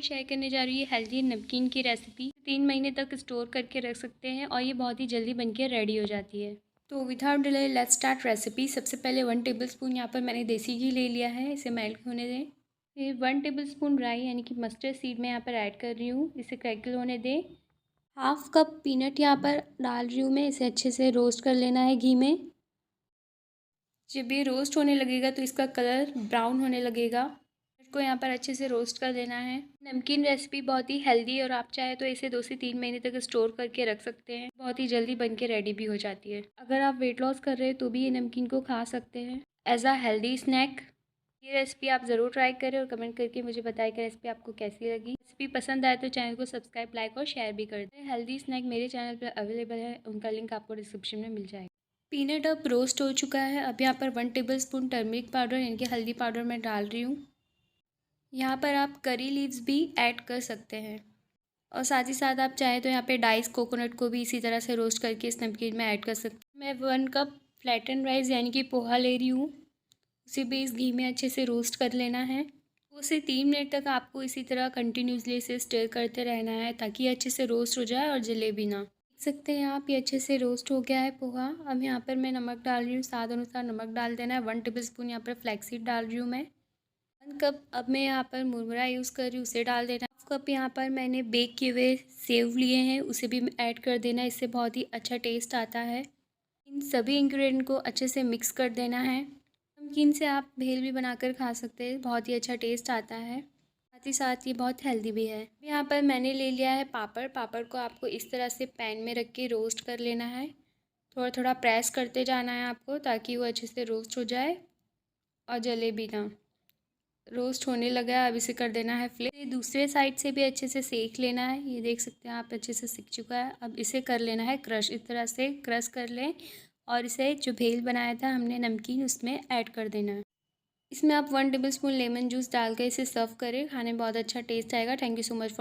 मैं शेयर करने जा रही हूँ हेल्दी नमकीन की रेसिपी। 3 महीने तक स्टोर करके रख सकते हैं और ये बहुत ही जल्दी बनके रेडी हो जाती है। तो without delay let's start recipe. सबसे पहले 1 टेबलस्पून यहाँ पर मैंने देसी घी ले लिया है, इसे मेल्ट होने दें। फिर 1 टेबलस्पून राई यानी कि मस्टर्ड सीड मैं यहाँ पर ऐड कर रही हूँ, इसे क्रैकल होने दें। हाफ कप पीनट यहाँ पर डाल रही हूँ मैं, इसे अच्छे से रोस्ट कर लेना है घी में। जब ये रोस्ट होने लगेगा तो इसका कलर ब्राउन होने लगेगा, को यहाँ पर अच्छे से रोस्ट कर देना है। नमकीन रेसिपी बहुत ही हेल्दी है और आप चाहे तो इसे 2 से 3 महीने तक स्टोर करके रख सकते हैं, बहुत ही जल्दी बन के रेडी भी हो जाती है। अगर आप वेट लॉस कर रहे हैं तो भी ये नमकीन को खा सकते हैं एज अ हेल्दी स्नैक। ये रेसिपी आप ज़रूर ट्राई करें और कमेंट करके मुझे बताएं कि रेसिपी आपको कैसी लगी। रेसिपी पसंद आए तो चैनल को सब्सक्राइब, लाइक और शेयर भी कर दें। हेल्दी स्नैक मेरे चैनल पर अवेलेबल है, उनका लिंक आपको डिस्क्रिप्शन में मिल जाएगा। पीनट अब रोस्ट हो चुका है। अब यहाँ पर 1 टेबलस्पून टर्मरिक पाउडर यानी कि हल्दी पाउडर मैं डाल रही हूँ। यहाँ पर आप करी लीव्स भी ऐड कर सकते हैं और साथ ही साथ आप चाहें तो यहाँ पे डाइस कोकोनट को भी इसी तरह से रोस्ट करके इस नमकीन में ऐड कर सकते हैं। मैं 1 कप फ्लैटन राइस यानी कि पोहा ले रही हूँ, उसे भी इस घी में अच्छे से रोस्ट कर लेना है। 2 से 3 मिनट तक आपको इसी तरह कंटिन्यूसली इसे स्टर करते रहना है ताकि ये अच्छे से रोस्ट हो जाए और जले भी ना। देख सकते हैं आप, ये अच्छे से रोस्ट हो गया है पोहा। अब यहाँ पर मैं नमक डाल रही हूँ, स्वाद अनुसार नमक डाल देना है। 1 टेबलस्पून यहाँ पर फ्लैक्सीड डाल रही हूँ मैं। 1 कप अब मैं यहाँ पर मुरमुरा यूज़ कर रही हूँ, उसे डाल देना। 1 कप यहाँ पर मैंने बेक किए हुए सेव लिए हैं, उसे भी ऐड कर देना, इससे बहुत ही अच्छा टेस्ट आता है। इन सभी इंग्रेडिएंट को अच्छे से मिक्स कर देना है। नमकीन से आप भेल भी बनाकर खा सकते हैं, बहुत ही अच्छा टेस्ट आता है, साथ ही साथ ये बहुत हेल्दी भी है। यहाँ पर मैंने ले लिया है पापड़। पापड़ को आपको इस तरह से पैन में रख के रोस्ट कर लेना है। थोड़ा थोड़ा प्रेस करते जाना है आपको ताकि वो अच्छे से रोस्ट हो जाए और जले भी ना। रोस्ट होने लगा है, अब इसे कर देना है फ्लिप। दूसरे साइड से भी अच्छे से सेक लेना है। ये देख सकते हैं आप, अच्छे से सिक चुका है। अब इसे कर लेना है क्रश, इस तरह से क्रश कर लें और इसे जो भेल बनाया था हमने नमकीन, उसमें ऐड कर देना है। इसमें आप 1 टेबलस्पून लेमन जूस डाल कर इसे सर्व करें, खाने में बहुत अच्छा टेस्ट आएगा। Thank you so much for